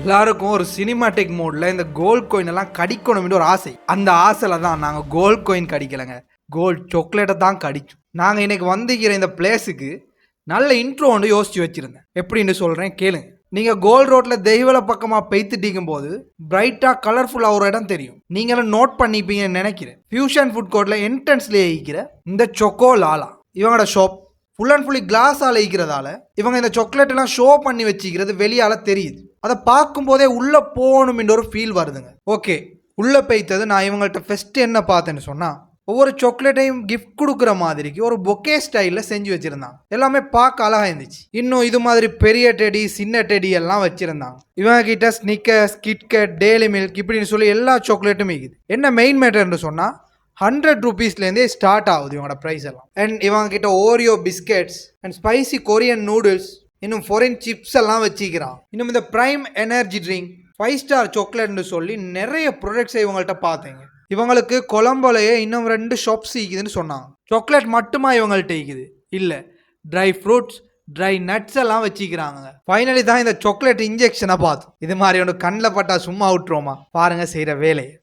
எல்லாருக்கும் ஒரு சினிமாட்டிக் மோட்ல இந்த கோல்ட் காயின் எல்லாம் கடிக்கணும்னு ஒரு ஆசை. அந்த ஆசையில தான் நாங்கள் கோல்ட் காயின் கடிக்கலைங்க, கோல்ட் சாக்லேட்டை தான் கடிச்சோம். நாங்கள் இன்னைக்கு வந்துக்கிற இந்த பிளேஸுக்கு நல்ல இன்ட்ரோ ஒன்று யோசிச்சு வச்சிருந்தேன். எப்படின்னு சொல்கிறேன் கேளுங்க. நீங்கள் கோல்ட் ரோட்டில் தெய்வல பக்கமாக பெய்த்துட்டிக்கும் போது பிரைட்டாக கலர்ஃபுல்லாக ஒரு இடம் தெரியும். நீங்களும் நோட் பண்ணிப்பீங்கன்னு நினைக்கிறேன். ஃபியூஷன் ஃபுட் கோர்ட்டில் என்ட்ரன்ஸ்லேயே இருக்கிற இந்த சொக்கோ லாலா இவங்களோட ஷாப் ஃபுல் அண்ட் ஃபுல்லி கிளாஸால் இருக்கிறதால இவங்க இந்த சாக்லேட் எல்லாம் ஷோ பண்ணி வச்சுக்கிறது வெளியால தெரியுது. அதை பார்க்கும்போதே உள்ளே போகணும்ன்ற ஒரு ஃபீல் வருதுங்க. ஓகே, உள்ளே பெய்த்தது நான் இவங்கள்ட்ட ஃபஸ்ட்டு என்ன பார்த்தேன்னு சொன்னால், ஒவ்வொரு சாக்லேட்டையும் கிஃப்ட் கொடுக்குற மாதிரிக்கு ஒரு பொக்கே ஸ்டைலில் செஞ்சு வச்சுருந்தாங்க. எல்லாமே பார்க்க அழகாக இருந்துச்சு. இன்னும் இது மாதிரி பெரிய டெடி சின்ன டெடி எல்லாம் வச்சுருந்தாங்க. இவங்க கிட்ட ஸ்னிக்கர்ஸ், கிட்கட், டெய்லி மில்க் இப்படின்னு சொல்லி எல்லா சாக்லேட்டும் இருக்குது. என்ன மெயின் மேட்டர்னு சொன்னால் 100 ரூபீஸ்லேருந்தே ஸ்டார்ட் ஆகுது இவங்களோட ப்ரைஸ் எல்லாம். அண்ட் இவங்க கிட்ட Oreo biscuits and spicy Korean noodles, இன்னும் ஃபாரின் சிப்ஸ் எல்லாம் வச்சுக்கிறான். இன்னும் இந்த பிரைம் எனர்ஜி ட்ரிங்க், 5 ஸ்டார் சாக்லேட்னு சொல்லி நிறைய ப்ராடக்ட்ஸை இவங்கள்ட்ட பார்த்தேங்க. இவங்களுக்கு கொலம்போலையே இன்னும் 2 ஷாப்ஸ் இருக்குதுன்னு சொன்னாங்க. சாக்லேட் மட்டுமா இவங்கள்ட்ட இருக்குது? இல்லை, ட்ரை ஃப்ரூட்ஸ், ட்ரை நட்ஸ் எல்லாம் வச்சுக்கிறாங்க. ஃபைனலி தான் இந்த சாக்லேட் இன்ஜெக்ஷனை பார்த்தோம். இது மாதிரி ஒன்று கண்ணில் பட்டா சும்மா விட்டுருவோமா? பாருங்க செய்கிற வேலையை.